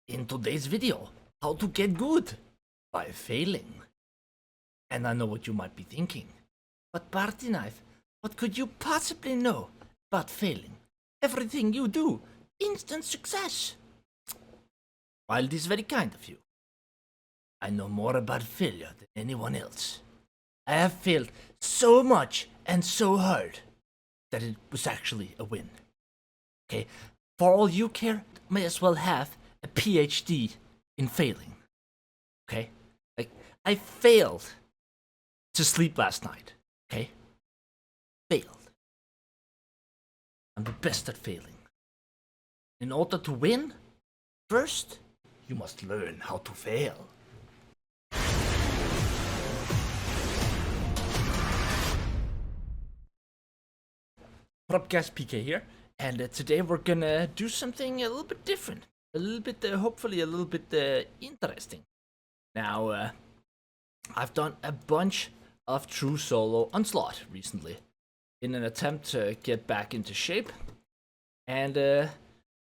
In today's video, how to get good by failing. And I know what you might be thinking, but ThePartyKnife, what could you possibly know about failing? Everything you do, instant success. While it is very kind of you, I know more about failure than anyone else. I have failed so much and so hard that it was actually a win. Okay, for all you care, may as well have a PhD in failing. Okay, like I failed to sleep last night. Okay, failed. I'm the best at failing. In order to win, first you must learn how to fail. What up guys, PK here, and today we're gonna do something a little bit different, a little bit, hopefully a little bit interesting. Now, I've done a bunch of true solo onslaught recently, in an attempt to get back into shape, and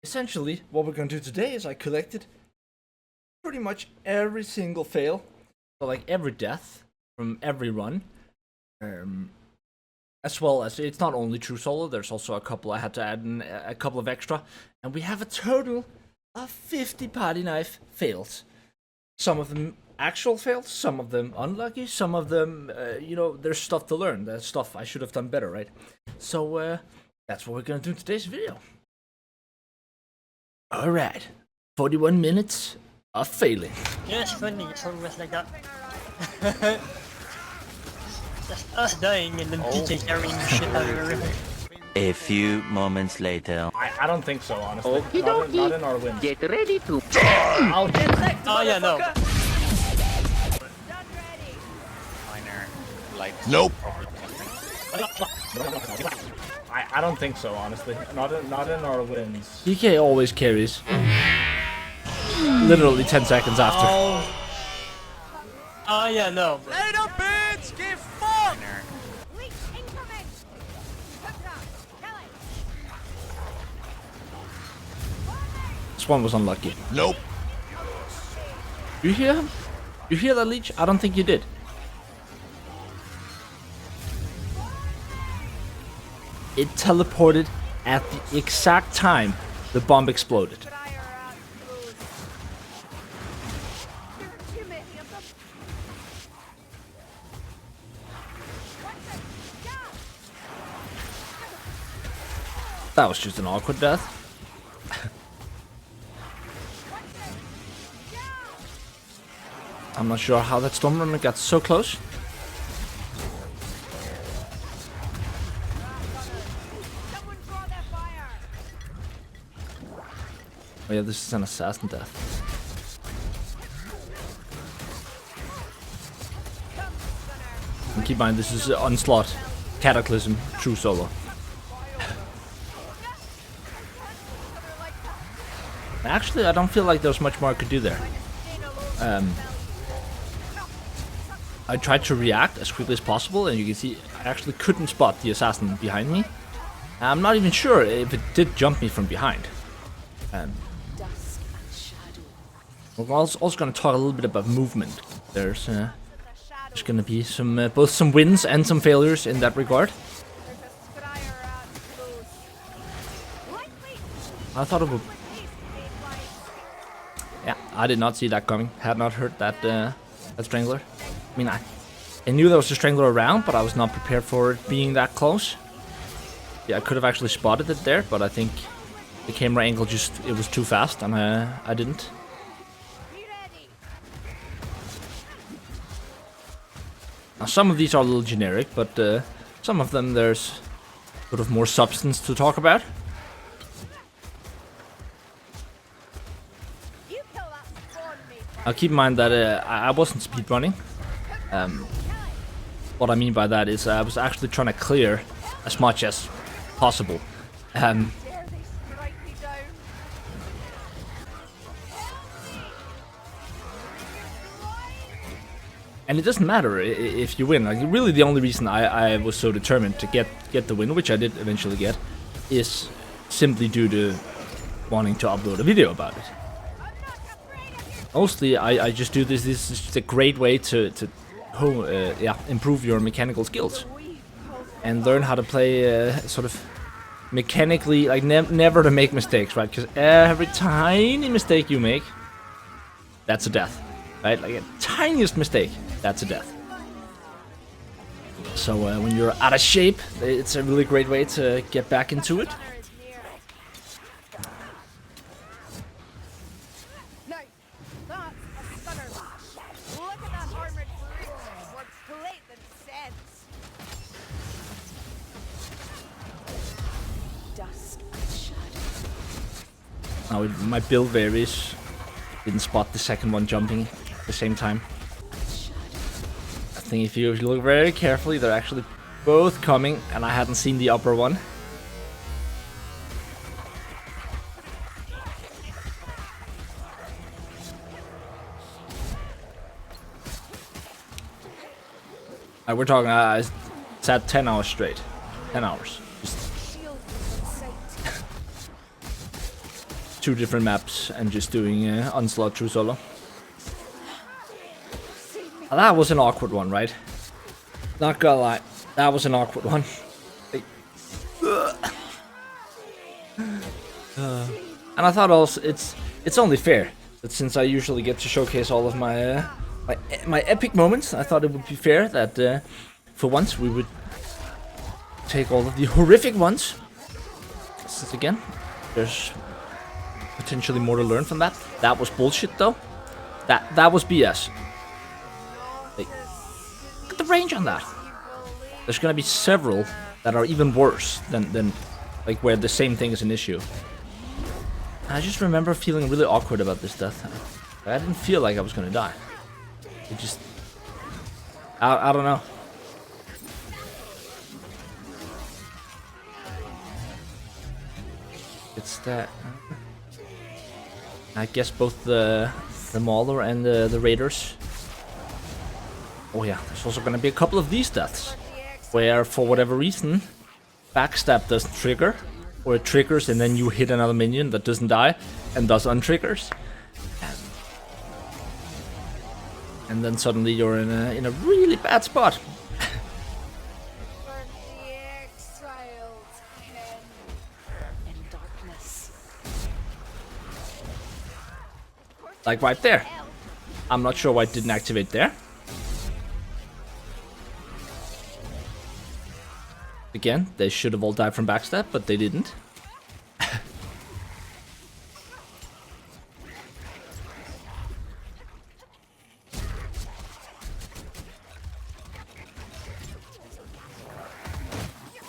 essentially what we're gonna do today is I collected pretty much every single fail, so like every death from every run, as well as it's not only true solo, there's also a couple I had to add in, a couple of extra, and we have a total of 50 ThePartyKnife fails. Some of them actual fails, some of them unlucky, some of them, you know, there's stuff to learn, there's stuff I should have done better, right? So that's what we're gonna do in today's video. Alright, 41 minutes of failing. Yeah, it's funny, it's always like that. Just us dying and then PK carrying the shit out of everything. A few moments later. I don't think so, honestly. Okie not dokie. in our wins. Get ready to I'll get wrecked, Oh yeah, no. Minor light. Nope. I don't think so, honestly. Not in our wins. DK always carries. Literally 10 seconds after. Oh yeah, no. Minor. This one was unlucky. Nope. You hear him? You hear that leech? I don't think you did. It teleported at the exact time the bomb exploded. That was just an awkward death. I'm not sure how that storm runner got so close. Oh yeah, this is an assassin death. And keep in mind, this is onslaught, cataclysm, true solo. Actually, I don't feel like there's much more I could do there. I tried to react as quickly as possible, and you can see I actually couldn't spot the assassin behind me. I'm not even sure if it did jump me from behind. We're also going to talk a little bit about movement. There's going to be some both some wins and some failures in that regard. I thought it would. Yeah, I did not see that coming. Had not heard that that strangler. I mean, I knew there was a strangler around, but I was not prepared for it being that close. Yeah, I could have actually spotted it there, but I think the camera angle it was too fast, and I didn't. Now, some of these are a little generic, but some of them there's sort of more substance to talk about. Now keep in mind that I wasn't speedrunning. What I mean by that is I was actually trying to clear as much as possible. And it doesn't matter if you win. Like, really the only reason I was so determined to get the win, which I did eventually get, is simply due to wanting to upload a video about it. Mostly, I just do this. This is just a great way to improve your mechanical skills and learn how to play sort of mechanically, like never to make mistakes, right? Because every tiny mistake you make, that's a death, right? Like a tiniest mistake, that's a death. So when you're out of shape, it's a really great way to get back into it. Now my build varies. Didn't spot the second one jumping at the same time. I think if you look very carefully, they're actually both coming, and I hadn't seen the upper one. We're talking, I sat 10 hours straight. 10 hours. Just 2 different maps and just doing Onslaught true solo. Now, that was an awkward one, right? Not gonna lie, that was an awkward one. And I thought also it's only fair that since I usually get to showcase all of my my epic moments, I thought it would be fair that for once we would take all of the horrific ones. Since again, there's potentially more to learn from that. That was bullshit though. That was BS. Like, look at the range on that. There's gonna be several that are even worse than like where the same thing is an issue. I just remember feeling really awkward about this death. I didn't feel like I was gonna die. It just, I don't know. It's that. I guess both the Mauler and the Raiders. Oh yeah, there's also gonna be a couple of these deaths, where for whatever reason, backstab doesn't trigger, or it triggers and then you hit another minion that doesn't die, and thus untriggers. And then suddenly you're in a really bad spot. Like right there. I'm not sure why it didn't activate there. Again, they should have all died from backstab, but they didn't.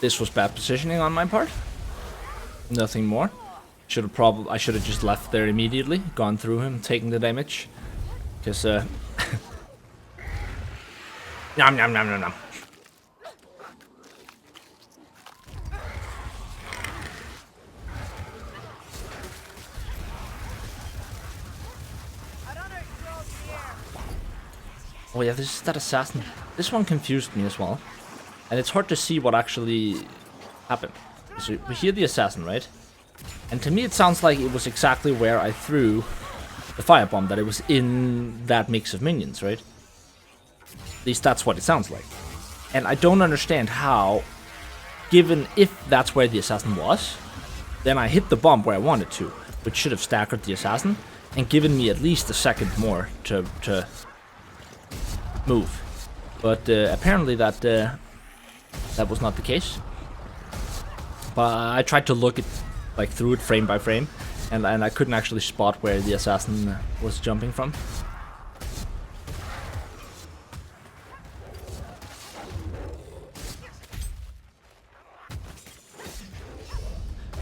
This was bad positioning on my part. Nothing more. I should have just left there immediately, gone through him, taking the damage. Because nom nom nom nom nom. Oh yeah, this is that assassin. This one confused me as well. And it's hard to see what actually happened. So we hear the assassin, right? And to me it sounds like it was exactly where I threw the firebomb, that it was in that mix of minions, right? At least that's what it sounds like. And I don't understand how, given if that's where the assassin was, then I hit the bomb where I wanted to, which should have staggered the assassin and given me at least a second more to move. But apparently that was not the case. But I tried to look at through it frame by frame, and I couldn't actually spot where the assassin was jumping from.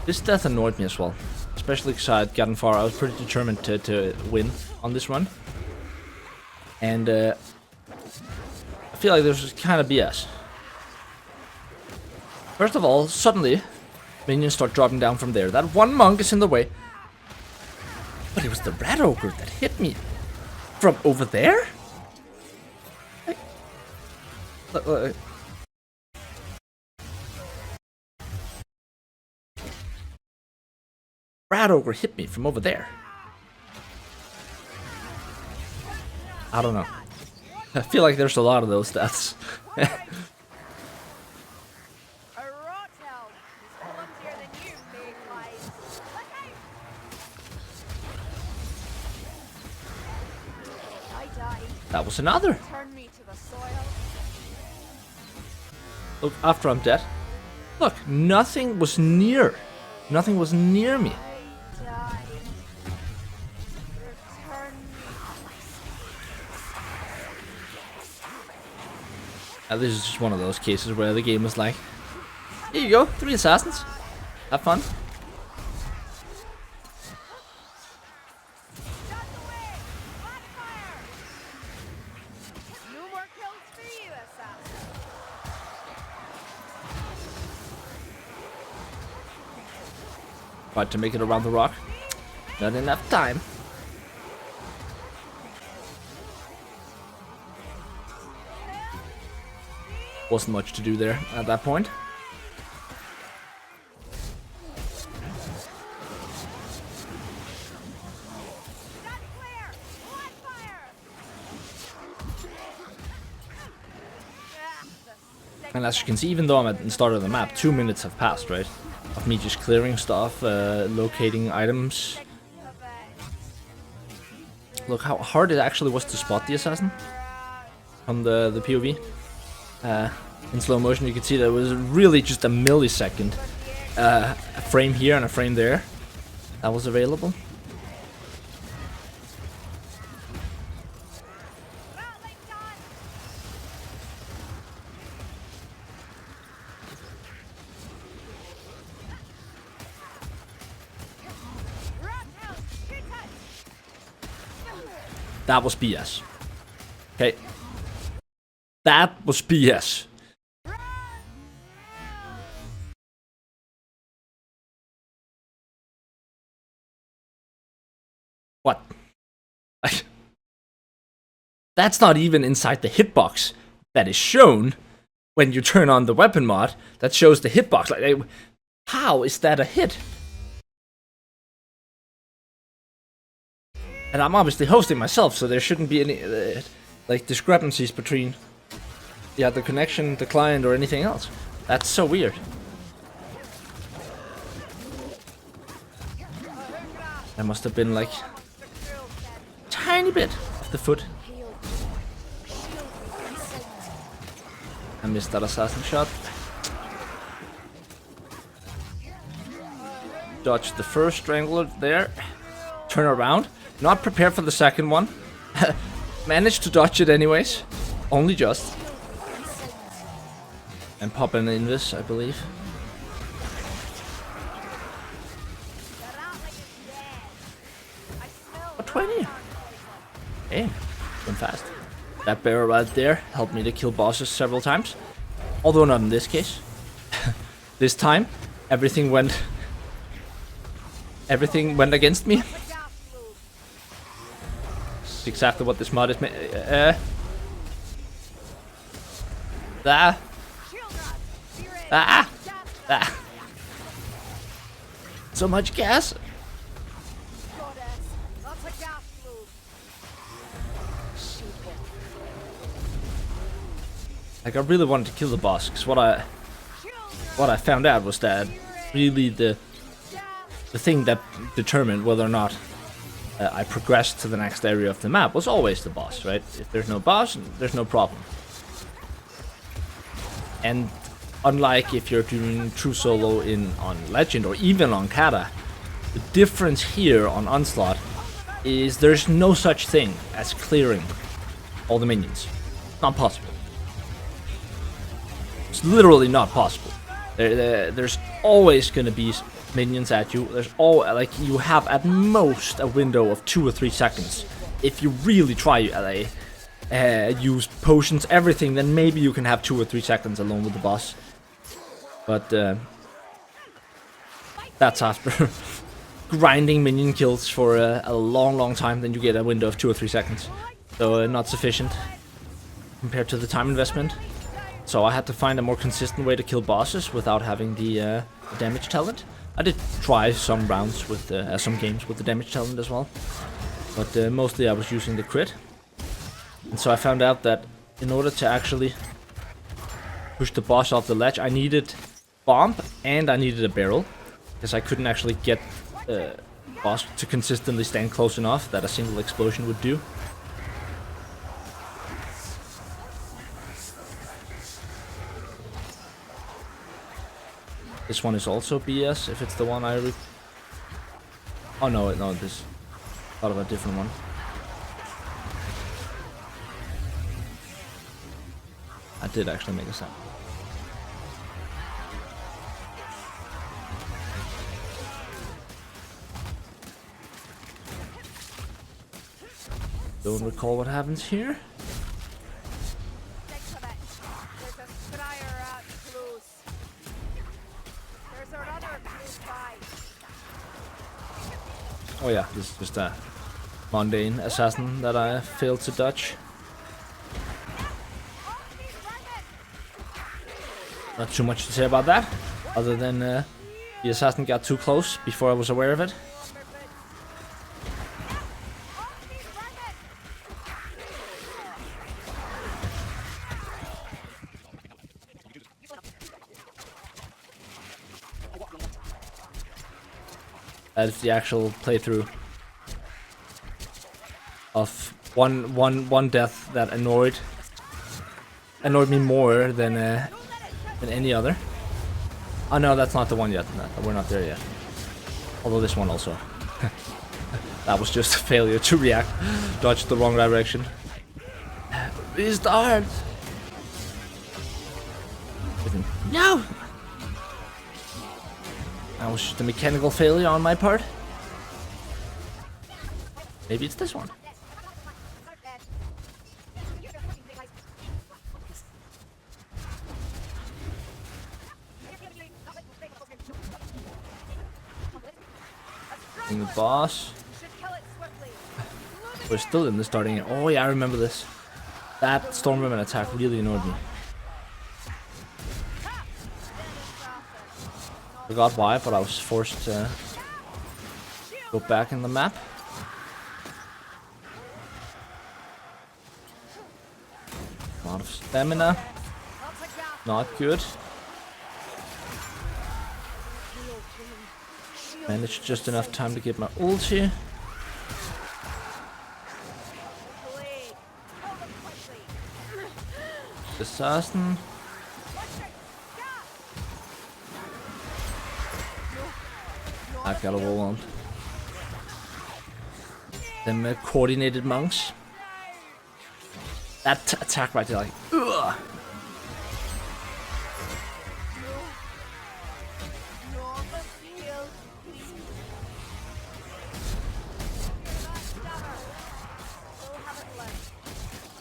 This death annoyed me as well, especially because I had gotten far. I was pretty determined to win on this run, and I feel like this was kind of BS. First of all, suddenly minions start dropping down from there. That one monk is in the way. But it was the rat ogre that hit me from over there? Rat ogre hit me from over there. I don't know. I feel like there's a lot of those deaths. That was another. Look, after I'm dead. Look, nothing was near. Nothing was near me. This is just one of those cases where the game is like, here you go, 3 assassins. Have fun. Tried to make it around the rock. Not enough time. Wasn't much to do there at that point. And as you can see, even though I'm at the start of the map, 2 minutes have passed, right? Of me just clearing stuff, locating items. Look how hard it actually was to spot the assassin on the POV. In slow motion you can see there was really just a millisecond, a frame here and a frame there that was available. That was BS. Okay. That was BS. What? That's not even inside the hitbox that is shown when you turn on the weapon mod that shows the hitbox. Like, how is that a hit? And I'm obviously hosting myself, so there shouldn't be any like discrepancies between the connection, the client, or anything else. That's so weird. There must have been like tiny bit of the foot. I missed that assassin shot. Dodge the first strangler there. Turn around. Not prepared for the second one. Managed to dodge it anyways. Only just. And pop an invis, I believe. A 20. Hey, went fast. That barrel right there helped me to kill bosses several times. Although not in this case. This time, everything went against me. Exactly what this mod is so much gas. Like, I really wanted to kill the boss, because what I found out was that really the thing that determined whether or not I progressed to the next area of the map was always the boss, right? If there's no boss, there's no problem. And unlike if you're doing true solo on Legend or even on Kata, the difference here on Onslaught is there's no such thing as clearing all the minions. Not possible. It's literally not possible. There's always gonna be minions at you. There's you have at most a window of 2 or 3 seconds. If you really try use potions, everything, then maybe you can have 2 or 3 seconds alone with the boss. But that's after grinding minion kills for a long time. Then you get a window of 2 or 3 seconds. So not sufficient compared to the time investment. So I had to find a more consistent way to kill bosses without having the damage talent. I did try some rounds with some games with the damage talent as well, but mostly I was using the crit. And so I found out that in order to actually push the boss off the ledge, I needed bomb and I needed a barrel, because I couldn't actually get the boss to consistently stand close enough that a single explosion would do. This one is also BS, if it's the one I oh no, no, this thought of a different one. I did actually make a sound. Don't recall what happens here. Next to that, there's a Tryhard close. There's another close by. Oh yeah, this is just a mundane assassin that I failed to dodge. Not too much to say about that, other than the assassin got too close before I was aware of it. That is the actual playthrough of one death that annoyed me more than any other. Oh no, that's not the one yet. No, we're not there yet. Although this one also. That was just a failure to react. Dodged the wrong direction. Restart! No! That was just a mechanical failure on my part. Maybe it's this one. And the boss. We're still in the starting. Oh yeah, I remember this. That Stormwoman attack really annoyed me. Forgot why, but I was forced to go back in the map. A lot of stamina. Not good. Managed just enough time to get my ulti. Assassin. I got overwhelmed. Them coordinated monks. That attack right there, like, ugh.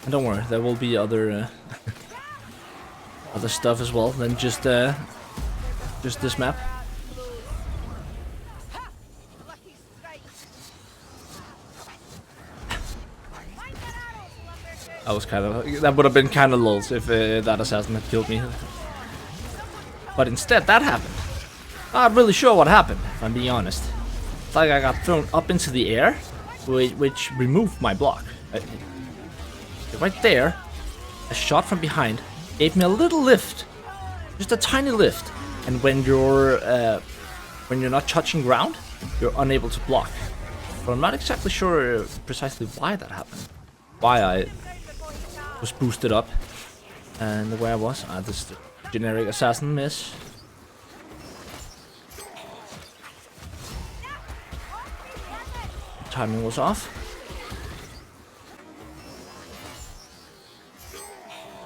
And don't worry, there will be other other stuff as well than just this map. I was that would have been kind of lols if that assassin had killed me. But instead, that happened. Not really sure what happened, if I'm being honest. It's like I got thrown up into the air, which removed my block. Right there, a shot from behind gave me a little lift, just a tiny lift. And when you're not touching ground, you're unable to block. But I'm not exactly sure precisely why that happened. Why I was boosted up, and where I was. This generic assassin miss. Timing was off.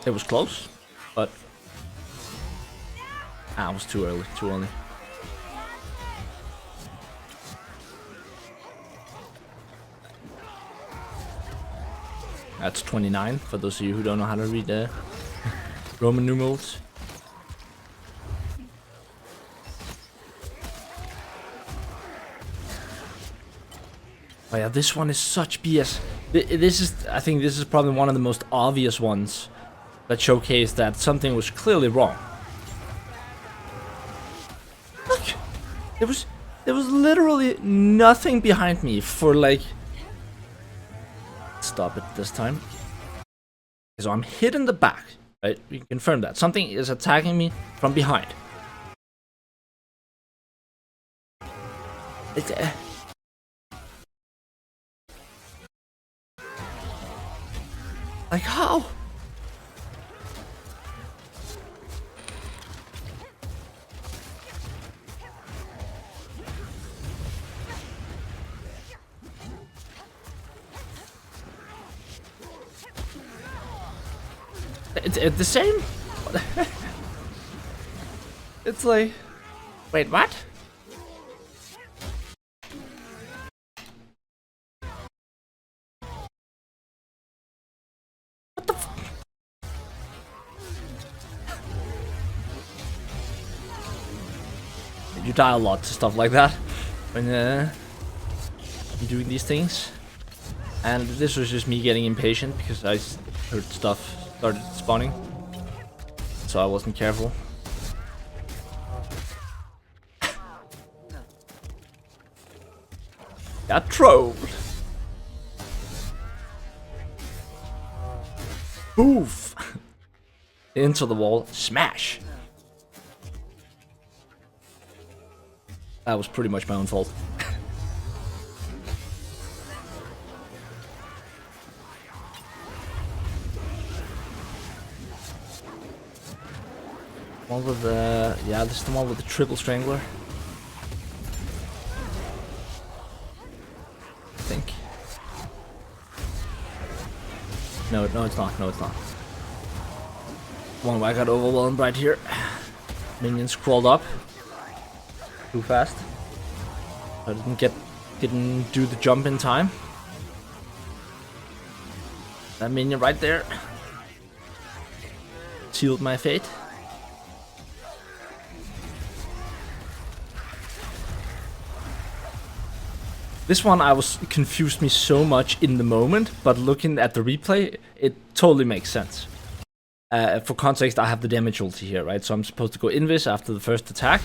It was close, but it was too early. Too early. That's 29, for those of you who don't know how to read Roman numerals. Oh yeah, this one is such BS. I think this is probably one of the most obvious ones that showcase that something was clearly wrong. Look, there was literally nothing behind me for like. Stop it this time. So I'm hit in the back, right? We can confirm that. Something is attacking me from behind. It's, like how? It's the same? It's like... Wait, what? What the f... You die a lot to stuff like that when you're doing these things. And this was just me getting impatient because I heard stuff started spawning, so I wasn't careful. Got trolled. Boof! Into the wall, smash! That was pretty much my own fault. One with the... yeah, this is the one with the triple strangler. I think. No, it's not. No, it's not. One where I got overwhelmed right here. Minions crawled up. Too fast. I didn't do the jump in time. That minion right there sealed my fate. This one I was confused me so much in the moment, but looking at the replay, it totally makes sense. For context, I have the damage ulti here, right? So I'm supposed to go invis after the first attack.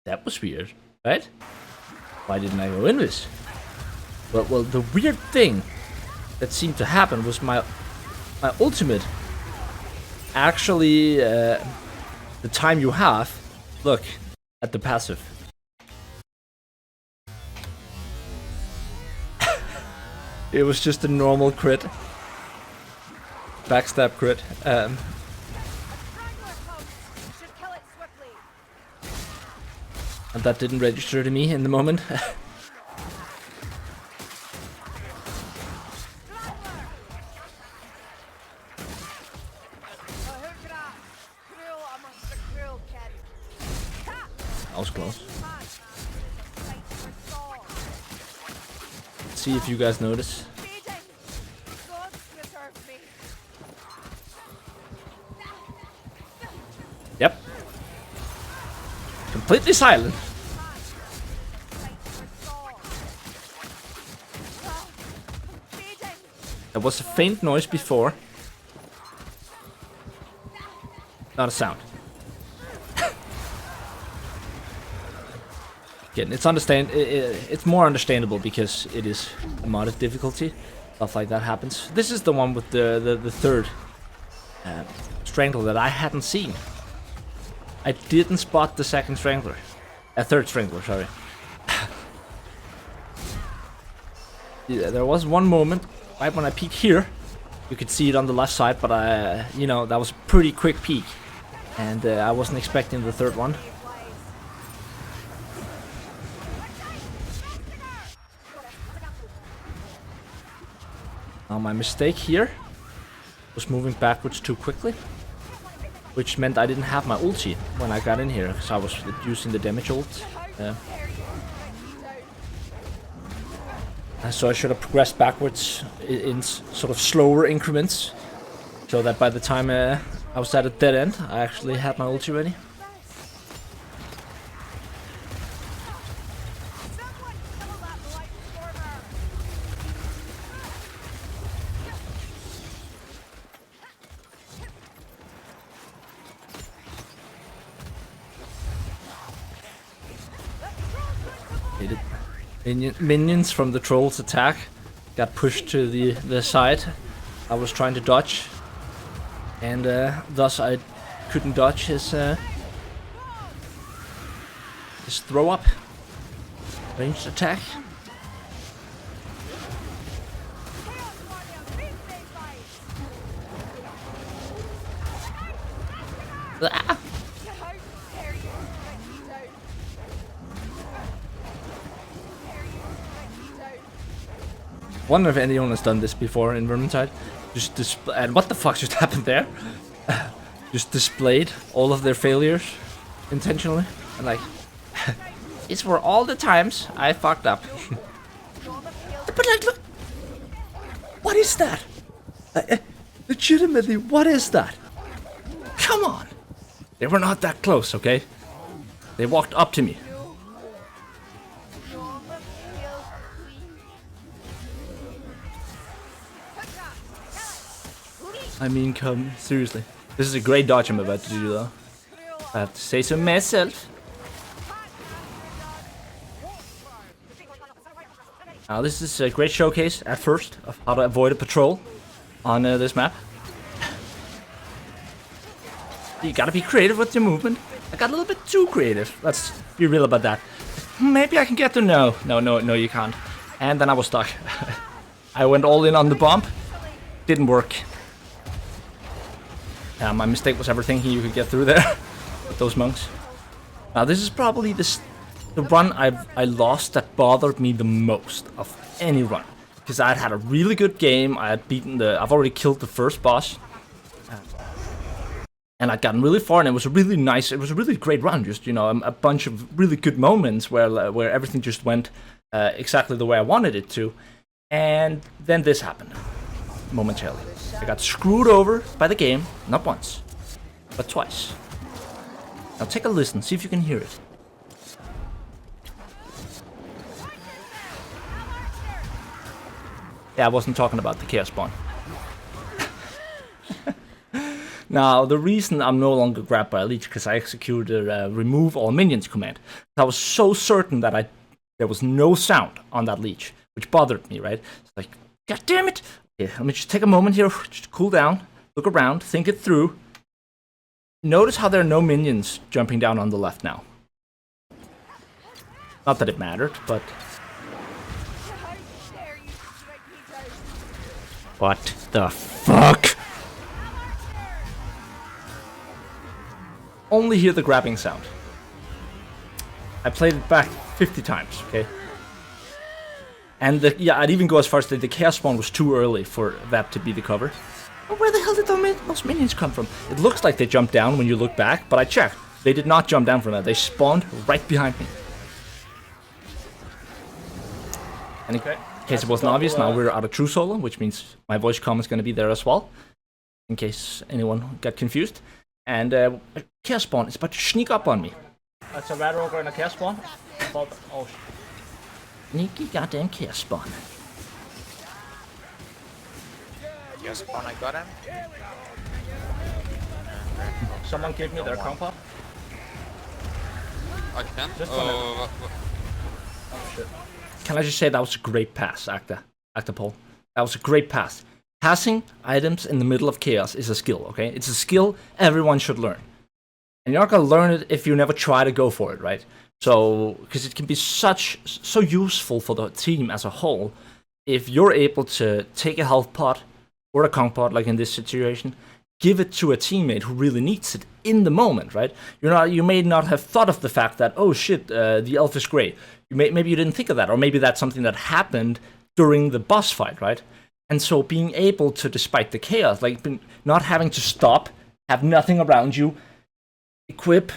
That was weird, right? Why didn't I go invis? Well, the weird thing that seemed to happen was my ultimate. Actually, the time you have, look at the passive. It was just a normal crit. Backstab crit. And that didn't register to me in the moment. That was close. Let's see if you guys notice. Yep. Completely silent. There was a faint noise before. Not a sound. Again, it's more understandable because it is a modded difficulty. Stuff like that happens. This is the one with the third strangler that I hadn't seen. I didn't spot the second strangler. Third strangler, sorry. Yeah, there was one moment right when I peeked here. You could see it on the left side, but you know, that was a pretty quick peek, and I wasn't expecting the third one. Now my mistake here was moving backwards too quickly, which meant I didn't have my ulti when I got in here, because I was using the damage ult. So I should have progressed backwards in sort of slower increments, so that by the time I was at a dead end, I actually had my ulti ready. Minions from the troll's attack got pushed to the side. I was trying to dodge, and thus I couldn't dodge his throw up ranged attack. Ah! Wonder if anyone has done this before in Vermintide. Just and what the fuck just happened there? Just displayed all of their failures intentionally, and like, it's for all the times I fucked up. But like, look, what is that? Legitimately, what is that? Come on, they were not that close, okay? They walked up to me. I mean, come, seriously. This is a great dodge I'm about to do, though. I have to say so myself. Now, this is a great showcase, at first, of how to avoid a patrol on this map. You gotta be creative with your movement. I got a little bit too creative. Let's be real about that. Maybe I can get there. No, you can't. And then I was stuck. I went all in on the bomb. Didn't work. My mistake was ever thinking you could get through there with those monks. Now this is probably the run I lost that bothered me the most of any run, because I'd had a really good game. I've already killed the first boss, and I'd gotten really far, and it was a really great run. Just, you know, a bunch of really good moments where everything just went exactly the way I wanted it to, and then this happened momentarily. I got screwed over by the game, not once, but twice. Now take a listen, see if you can hear it. Yeah, I wasn't talking about the chaos spawn. Now, the reason I'm no longer grabbed by a leech, because I executed a remove all minions command. I was so certain that there was no sound on that leech, which bothered me, right? It's like, god damn it! Okay, let me just take a moment here, just cool down, look around, think it through. Notice how there are no minions jumping down on the left now. Not that it mattered, but... What the fuck? Only hear the grabbing sound. I played it back 50 times, okay? And yeah, I'd even go as far as the chaos spawn was too early for that to be the cover. But where the hell did those minions come from? It looks like they jumped down when you look back, but I checked. They did not jump down from that. They spawned right behind me. And in case it wasn't obvious, now we're out of true solo, which means my voice comm is going to be there as well, in case anyone got confused. And chaos spawn is about to sneak up on me. That's a rat ogre and a chaos spawn. Oh, sneaky goddamn chaos spawn. Chaos spawn, I got him. Someone give me their comp. I can. Oh shit. Can I just say that was a great pass, Actapol? That was a great pass. Passing items in the middle of chaos is a skill, okay? It's a skill everyone should learn. And you're not gonna learn it if you never try to go for it, right? So, because it can be so useful for the team as a whole, if you're able to take a health pot or a conk pot, like in this situation, give it to a teammate who really needs it in the moment, right? You may not have thought of the fact that, oh shit, the elf is great. Maybe you didn't think of that, or maybe that's something that happened during the boss fight, right? And so being able to, despite the chaos, like not having to stop, have nothing around you, equip,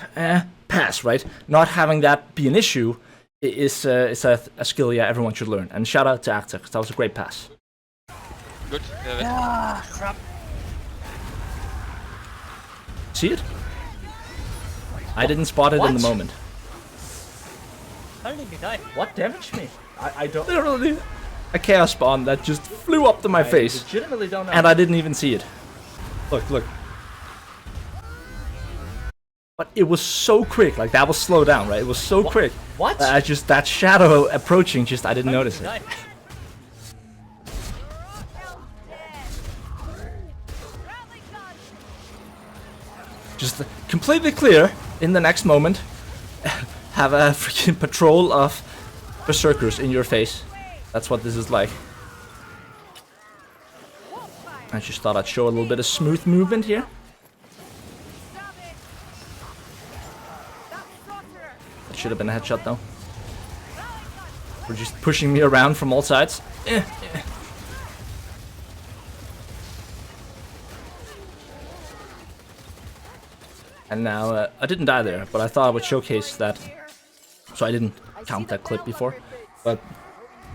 pass, right? Not having that be an issue is a skill, yeah, everyone should learn. And shout out to Acta, because that was a great pass. Good. Crap. See it? I didn't spot it in the moment. How did he die? What damaged me? I don't... Literally, a chaos spawn that just flew up to my face. Legitimately don't know. And I didn't even see it. Look. But it was so quick, like that was slowed down, right? It was so quick. What? Just that shadow approaching, I didn't notice it. completely clear in the next moment, have a freaking patrol of berserkers in your face. That's what this is like. I just thought I'd show a little bit of smooth movement here. That should have been a headshot though. We're just pushing me around from all sides. And now, I didn't die there, but I thought I would showcase that. So I didn't count that clip before. But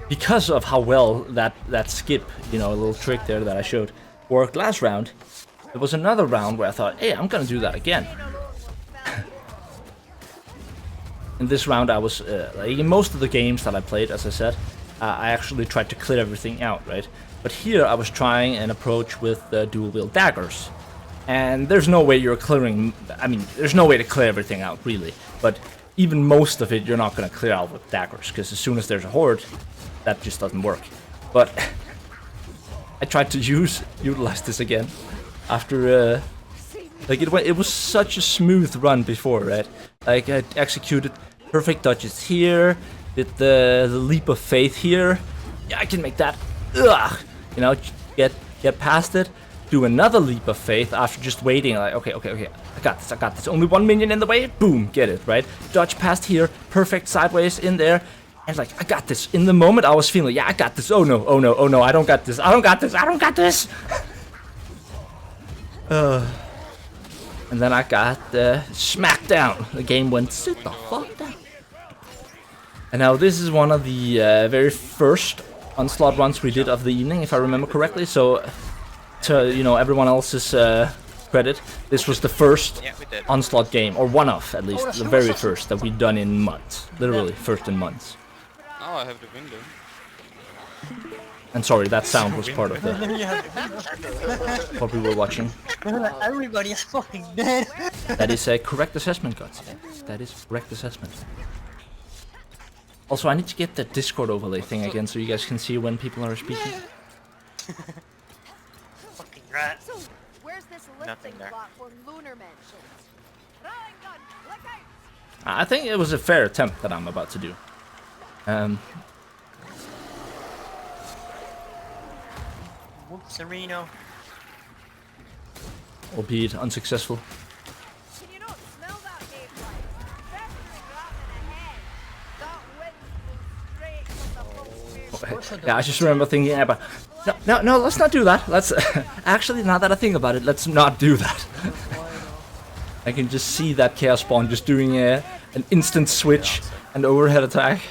because of how well that skip, you know, a little trick there that I showed, worked last round, there was another round where I thought, hey, I'm gonna do that again. In this round, I was, like in most of the games that I played, as I said, I actually tried to clear everything out, right? But here I was trying an approach with dual-wield daggers. And there's no way you're clearing, I mean, there's no way to clear everything out, really. But even most of it, you're not going to clear out with daggers, because as soon as there's a horde, that just doesn't work. But I tried to utilize this again, after, like, it was such a smooth run before, right? Like, I executed perfect dodges here, did the leap of faith here. Yeah, I can make that, ugh, you know, get past it. Do another leap of faith after just waiting, like, okay, I got this, only one minion in the way, boom, get it, right? Dodge past here, perfect sideways in there, and like, I got this. In the moment, I was feeling, yeah, I got this, oh no, I don't got this, and then I got smacked down. The game went, sit the fuck down. And now this is one of the very first Onslaught runs we did of the evening, if I remember correctly, so to, you know, everyone else's credit, this was the first Onslaught game, or one of, at least, the very first that we'd done in months. Literally, first in months. Oh, I have the window. And sorry, that sound was part of the what we were watching. Everybody is fucking dead. That is a correct assessment, guys. That is correct assessment. Also, I need to get the Discord overlay thing again so you guys can see when people are speaking. Fucking rat. So, where's this Nothing lifting there. platform Lunar mentions? Throwing gun, look out! I think it was a fair attempt that I'm about to do. Whoops, Reno. Albeit unsuccessful. Can you not smell that gameplay? Especially dropping ahead. That wind blew straight from the front. Yeah, I just remember thinking about, no, let's not do that. Let's actually, now that I think about it, let's not do that. I can just see that Chaos Spawn just doing an instant switch and overhead attack.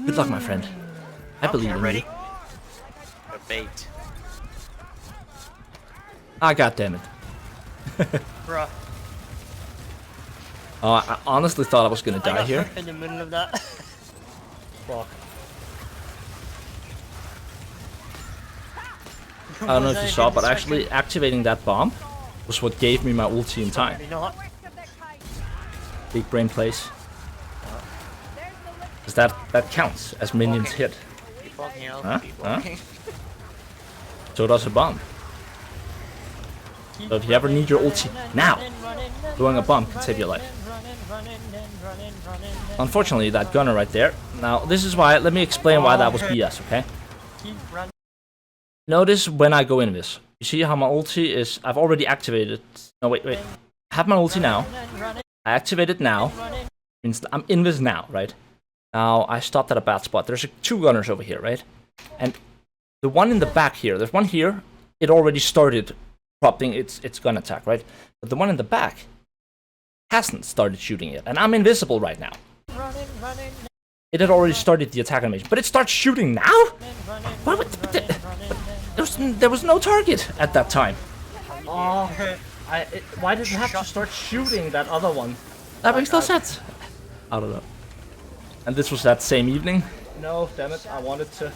Good luck, my friend. I believe in you. The bait. Ah, goddammit. Bruh. I honestly thought I was gonna die here. In the middle of that. Fuck. I don't know if you saw, but actually activating that bomb was what gave me my ulti in time. Big brain plays. Because that counts as minions hit. Keep walking out. Huh? Keep Huh? walking. So does a bomb. So if you ever need your ulti now, throwing a bomb can save your life. Unfortunately, that gunner right there. Now, this is why, let me explain why that was BS, okay? Notice when I go in this. You see how my ulti is, I've already activated. No, wait. I have my ulti now. I activate it now. Means I'm in this now, right? Now, I stopped at a bad spot. There's two gunners over here, right? And the one in the back here, there's one here. It already started prompting its gun attack, right? But the one in the back hasn't started shooting yet. And I'm invisible right now. It had already started the attack animation. But it starts shooting now? What? There was no target at that time. Oh, why did it have to start shooting that other one? That makes no sense. I don't know. And this was that same evening? No, damn it, I wanted to.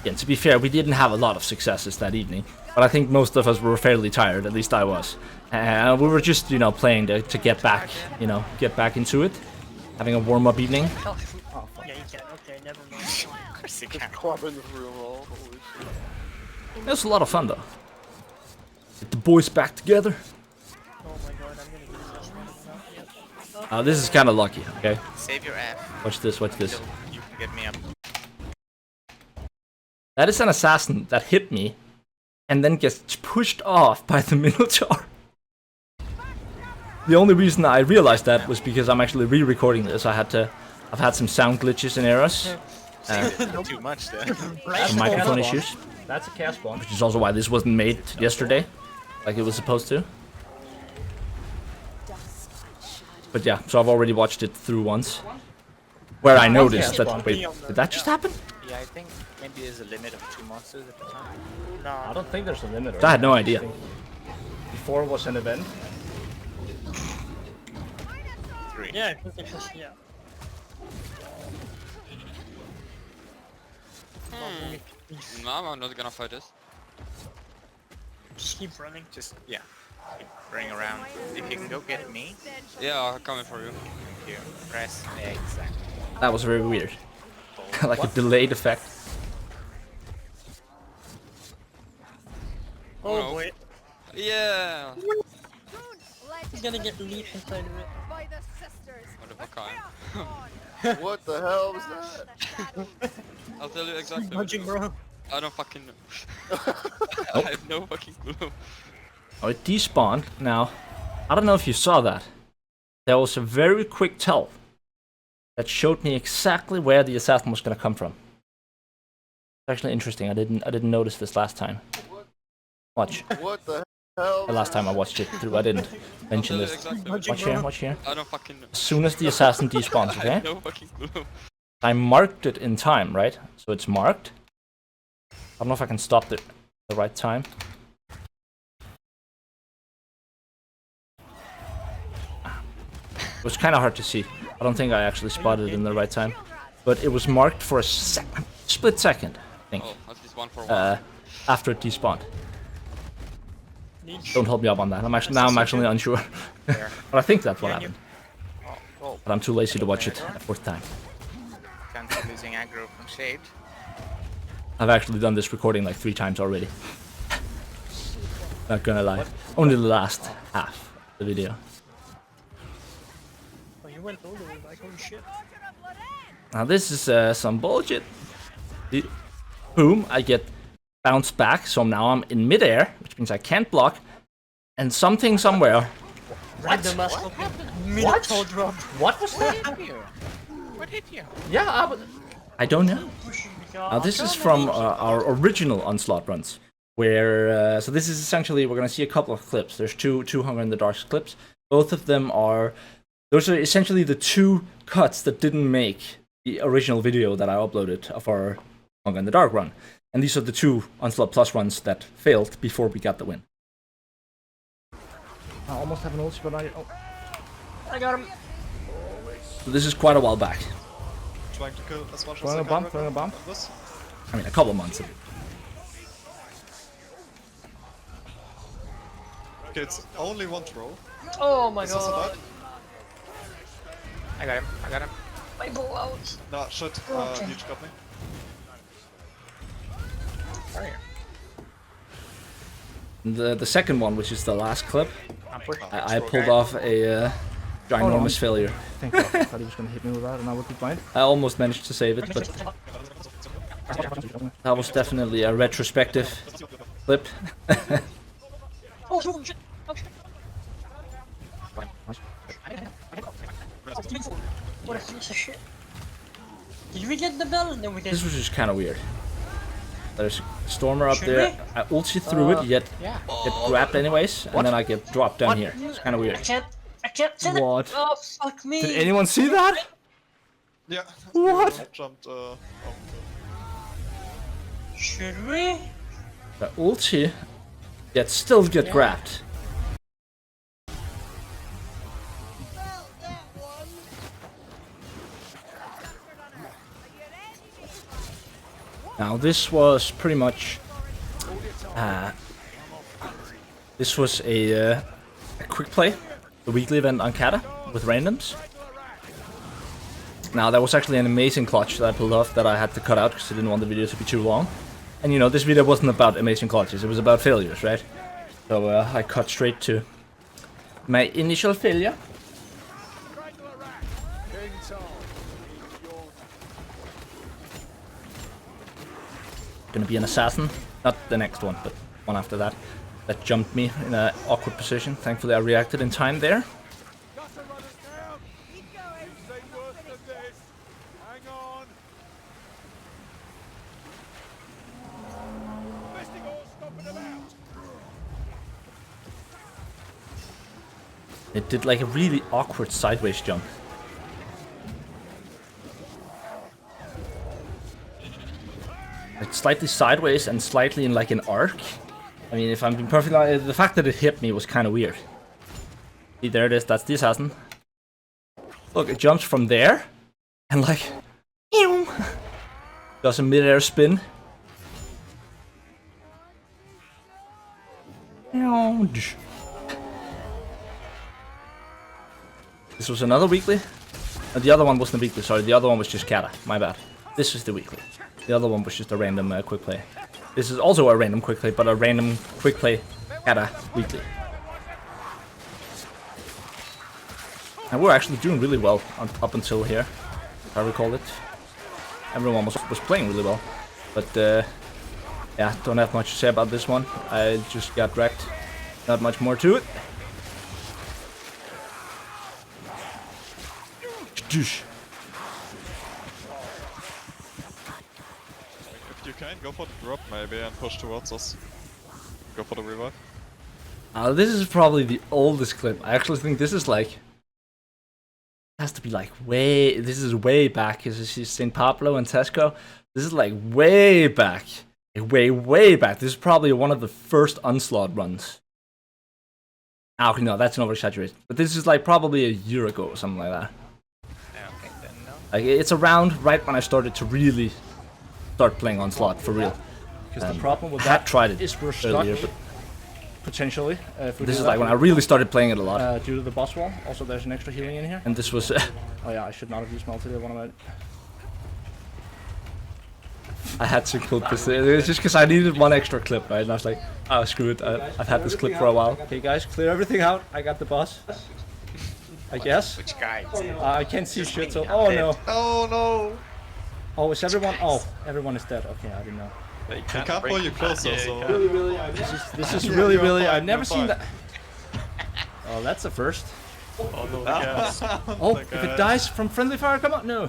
Yeah, to be fair, we didn't have a lot of successes that evening. But I think most of us were fairly tired, at least I was. And we were just, you know, playing to get back, you know, get back into it. Having a warm-up evening. Oh, fuck. Yeah, you can. Okay, never mind. course you Just can. clubbing through them all. Holy shit. It was a lot of fun though. Get the boys back together. Oh my god, I'm gonna get assassinated now. Yep. This is kind of lucky, okay? Save your F. Watch this, watch this. Until you can get me up. That is an assassin that hit me and then gets pushed off by the Minotaur. The only reason I realized that was because I'm actually re-recording this. I've had some sound glitches and errors. Too much there. Some microphone issues. That's a cast bomb. Which is also why this wasn't made yesterday, like it was supposed to. But yeah, so I've already watched it through once. Where I noticed that, wait, did that just happen? Yeah, I think maybe there's a limit of 2 monsters at the time. I don't think there's a limit. I had no idea. Before was an event. 3. Yeah, I think it's just, yeah. No, I'm not gonna fight this. Just keep running. Just, yeah. Keep running around. If you can go get me, Yeah, I'm coming for you. you press exactly. That was very weird. Like a delayed effect. Oh No. boy, Yeah! he's gonna get leaped inside of it. By the sisters. Motherfucker. What the hell was that? I'll tell you exactly what it Punching, is. bro. I don't fucking know. I have no fucking clue. Oh, it despawned. Now, I don't know if you saw that. There was a very quick tell that showed me exactly where the assassin was gonna come from. It's actually interesting. I didn't notice this last time. Watch. What the hell? The last time I watched it through, I didn't mention I'll tell you this. exactly what it Watch is. here, watch here. I don't fucking know. As soon as the assassin despawns, I okay? have no fucking clue. I marked it in time, right? So it's marked. I don't know if I can stop it at the right time. It was kind of hard to see. I don't think I actually spotted it in the right time. But it was marked for a split second, I think, Oh, at least one for one. after it despawned. Don't hold me up on that. I'm actually unsure. But I think that's what happened. Oh, But I'm too lazy to watch it a fourth time. can't be losing aggro from Shade. I've actually done this recording like 3 times already. Not gonna lie. Only the last half of the video. Oh, you went all the way back, holy shit. Now this is some bullshit. Boom, I get bounced back, so now I'm in midair, which means I can't block. And something somewhere. Random ass Minotaur drop. What was that? What hit you? Yeah, I don't know. Now this is from our original Onslaught runs. Where, so this is essentially, we're gonna see a couple of clips. There's two Hunger in the Dark clips. Both of them are, those are essentially the 2 cuts that didn't make the original video that I uploaded of our Hunger in the Dark run. And these are the 2 Onslaught Plus runs that failed before we got the win. I almost have an ulti, but I got him. So this is quite a while back. Trying to kill as much as throwing I a can bomb, right throwing a now. bomb. This. I mean, a couple months. Okay, it's only 1 throw. Oh my Is this a god. bot? I got him. I got him. My bow out. Nah, shit. Leech got me. The second one, which is the last clip, I'm pushing. I pulled off a ginormous failure. thank God. I thought he was gonna hit me with that, and I would be fine. I almost managed to save it, but that was definitely a retrospective clip. Oh shit. Oh shit. What a piece of shit. Did we get the bell? No, we didn't. This was just kind of weird. There's a Stormer up Should there. I ulti through it, yet Yeah. get grabbed anyways, and then I get dropped down here. It's kind of weird. I can't send What? it. Oh, fuck me. Did anyone see that? Yeah. What? I jumped off Should we? The ulti, yet still get grabbed. Now this was pretty much, this was a quick play, the weekly event on Kata with randoms. Now, that was actually an amazing clutch that I pulled off that I had to cut out because I didn't want the video to be too long. And you know, this video wasn't about amazing clutches, it was about failures, right? So I cut straight to my initial failure. Gonna be an assassin, not the next one, but one after that. That jumped me in an awkward position. Thankfully I reacted in time there. It did like a really awkward sideways jump. Like slightly sideways and slightly in like an arc. I mean, if I'm being perfectly honest, the fact that it hit me was kind of weird. See, there it is, that's the assassin. Look, it jumps from there and like does a mid-air spin. This was another weekly. The other one wasn't a weekly, sorry. The other one was just kata. My bad. This is the weekly. The other one was just a random quick play. This is also a random quick play, but a random quick play kata weekly. And we're actually doing really well up until here, if I recall it. Everyone was playing really well. But yeah, don't have much to say about this one. I just got wrecked. Not much more to it. If you can, go for the drop maybe and push towards us. Go for the revive. This is probably the oldest clip. I actually think this is like... has to be like way... This is way back. This is St. Pablo and Tesco. This is like way back. Way back. This is probably one of the first Onslaught runs. Okay, no, that's an over-exaggeration. But this is like probably a year ago or something like that. Like, it's around right when I started to really start playing Onslaught for real. Because the problem with that that tried it is we're stuck earlier, but potentially. If we this do is that, like when I really started playing it a lot. due to the boss wall. Also, there's an extra healing in here. And this was... Oh yeah, I should not have used multi. One of my... I had to clip this. It was just because I needed one extra clip, right? And I was like, oh, screw it. I've had this clip for a while. Okay, guys, clear everything out. I got the boss. I guess. Which guy? I can't see shit, so... Oh no. Oh no! Oh, is everyone... Oh, everyone is dead. Okay, I didn't know. They can't pull you closer, so... This is really... I've never seen that... Oh, that's a first. Oh, if it dies from friendly fire, come on, no.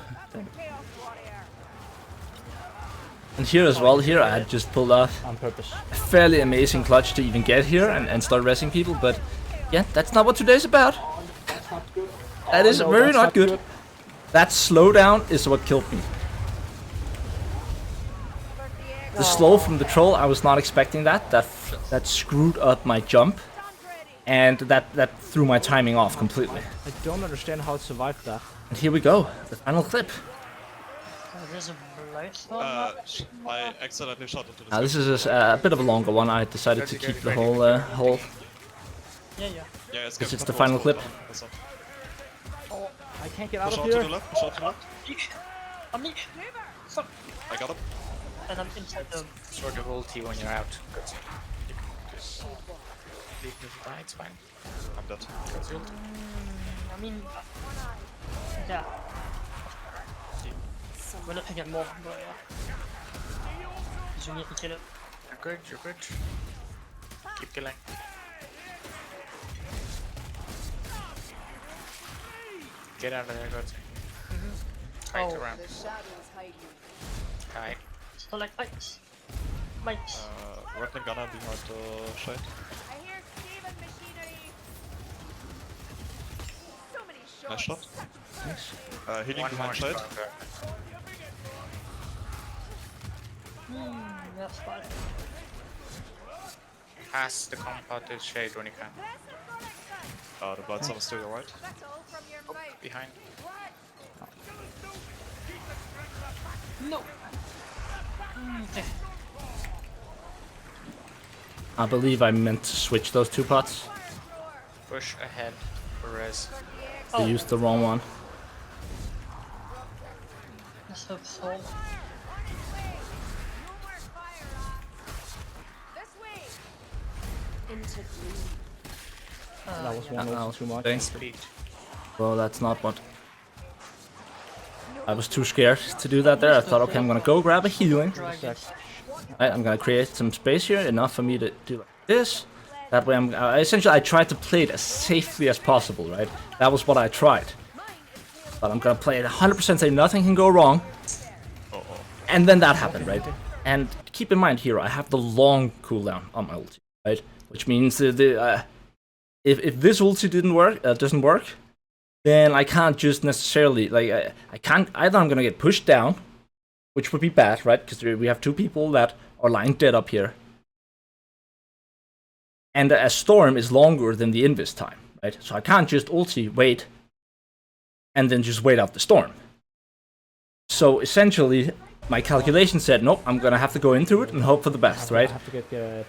And here as well, here I had just pulled off On purpose. a fairly amazing clutch to even get here and start resing people, but yeah, that's not what today's about. That is no, very that's not not good. good. That slowdown is what killed me. The slow from the troll, I was not expecting that. That screwed up my jump, and that threw my timing off completely. I don't understand how it survived that. And here we go, the final clip. There's a blade I accidentally shot into the Now this is a bit of a longer one. I decided to keep the whole whole. Yeah. Yeah, Because it's the final clip. Oh, I can't get out Push of out to here. the left, push out to the left. I'm me. Fuck. I got him. And I'm inside the... Sort of ulti when you're out. Good. Leave me to die, it's fine. I'm dead. That's the ulti. I mean... Yeah. We're not picking more, but yeah. You need to kill it. You're good. Keep killing. Get out of there, God. Hide Oh. around. Hide. So like, mites. Mites. Rattling gunner behind the shade. I hear Steven machinery. So many Nice shots. shot. Healing One more behind shade. stronger. That's fine. Pass the compound to shade when you can. The blood is to your right. That's all from your fight. Behind. No. Okay. I believe I meant to switch those two pots. Push ahead for res. I used the wrong one. Let's hope so. On your way. No more fire, rats. This way. That was one ult too much. Thanks. Speed. Well, that's not what... I was too scared to do that there. I thought, okay, I'm gonna go grab a healing. Dragons. Right, I'm gonna create some space here, enough for me to do like this. That way essentially I tried to play it as safely as possible, right? That was what I tried. But I'm gonna play it 100% say nothing can go wrong. And then that happened, right? And keep in mind here, I have the long cooldown on my ulti, right? Which means if this ulti doesn't work, then I can't just necessarily, like, I can't, either I'm gonna get pushed down, which would be bad, right? Because we have two people that are lying dead up here. And a storm is longer than the invis time, right? So I can't just ulti, wait, and then just wait out the storm. So essentially, my calculation said, nope, I'm gonna have to go into it and hope for the best, right?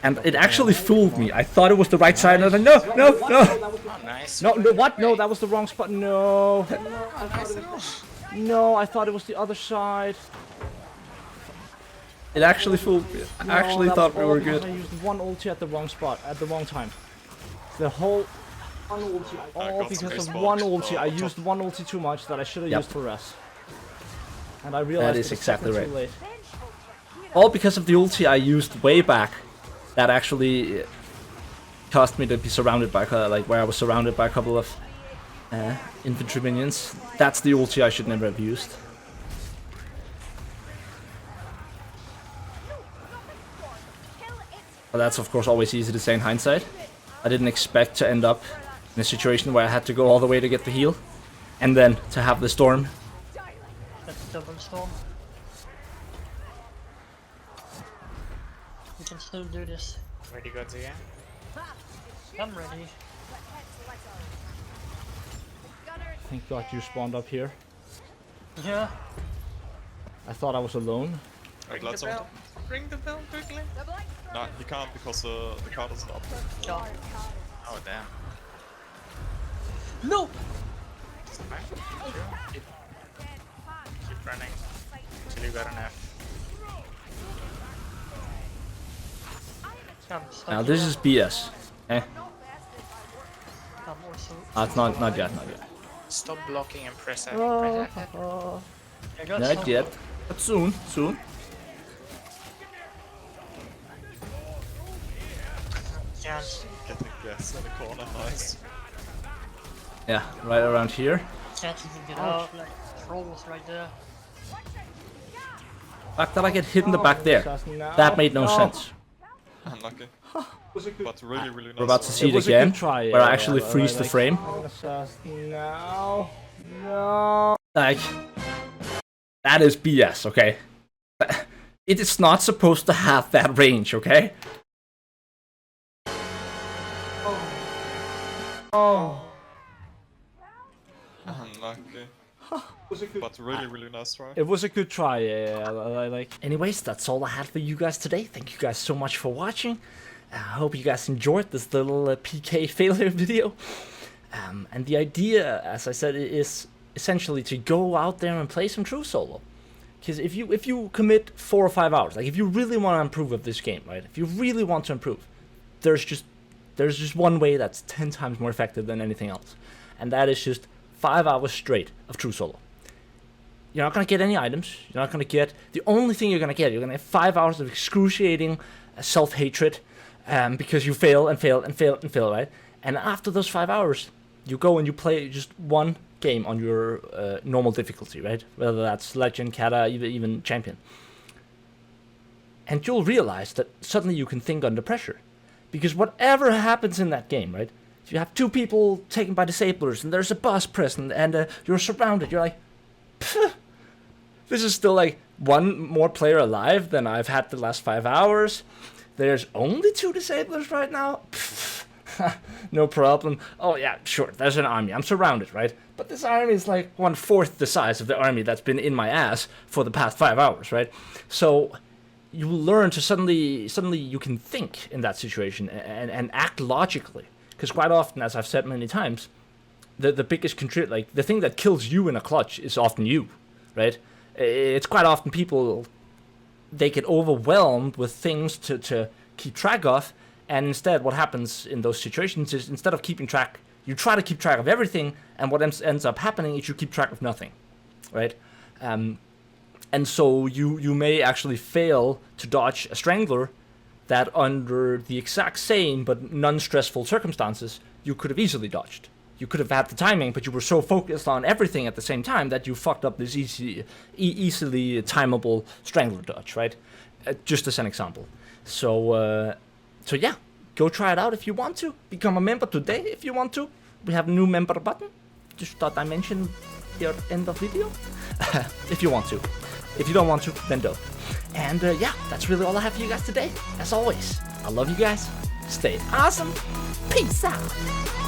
And it actually fooled me. I thought it was the right side, and I was like, no. Oh, nice. No, what? No, that was the wrong spot. No. No, I thought it was the other side. It actually fooled me. I actually thought we were good. I used one ulti at the wrong spot, at the wrong time. The whole... One ulti, all got some because of baseball. one ulti. I Top. used one ulti too much that I should have Yep. used for rest. And I realized That is it was exactly second right. too late. All because of the ulti I used way back. That actually caused me to be surrounded by, like, where I was surrounded by a couple of infantry minions. That's the ulti I should never have used. But that's of course always easy to say in hindsight. I didn't expect to end up in a situation where I had to go all the way to get the heal. And then to have the storm. That's double storm. We can still do this. Ready, gods again? I'm ready. Thank God you spawned up here. Yeah. I thought I was alone. Wait, let's on. Ring the bell quickly. No, you can't because the card isn't up. Yeah. Oh, damn. No! Keep running till you got an F. Now this is BS. Eh? I'm also... It's not yet. Stop blocking and press F. I got Not some- yet. But soon. Can't. Getting gas in the corner, nice. Yeah, right around here. Can't even get out. Like, trolls right there. Fact that I get hit in the back there. That made no sense. Unlucky. But really, really nice. We're about to try. see it was a again, good try, where I yeah, actually yeah, freeze the like- frame. No. Like, that is BS, okay? It is not supposed to have that range, okay? Unlucky. But really, really nice try. It was a good try, yeah. Like... Anyways, that's all I had for you guys today. Thank you guys so much for watching. I hope you guys enjoyed this little PK failure video. And the idea, as I said, is essentially to go out there and play some true solo. Because if you commit 4 or 5 hours, like if you really want to improve with this game, right? If you really want to improve, there's just one way that's 10 times more effective than anything else, and that is just 5 hours straight of true solo. You're not gonna get any items. You're not gonna get the only thing you're gonna get 5 hours of excruciating self-hatred, because you fail and fail and fail and fail, right? And after those 5 hours, you go and you play just one game on your normal difficulty, right? Whether that's legend, kata, even champion. And you'll realize that suddenly you can think under pressure. Because whatever happens in that game, right? If you have 2 people taken by disablers and there's a boss present and you're surrounded, you're like, pfft, this is still like one more player alive than I've had the last 5 hours. There's only 2 disablers right now. Pfft, no problem. Oh yeah, sure, there's an army. I'm surrounded, right? But this army is like 1/4 the size of the army that's been in my ass for the past 5 hours, right? So you learn to suddenly you can think in that situation and act logically. Because quite often, as I've said many times, the biggest like the thing that kills you in a clutch is often you, right? it's quite often people, they get overwhelmed with things to keep track of, and instead what happens in those situations is instead of keeping track, you try to keep track of everything, and what ends up happening is you keep track of nothing, right? And so you may actually fail to dodge a Strangler that under the exact same but non-stressful circumstances you could have easily dodged. You could have had the timing, but you were so focused on everything at the same time that you fucked up this easily timeable Strangler dodge, right? Just as an example. So yeah, go try it out if you want to. Become a member today if you want to. We have a new member button. Just thought I mentioned here end of video. If you want to. If you don't want to, then don't. And yeah, that's really all I have for you guys today. As always, I love you guys. Stay awesome. Peace out.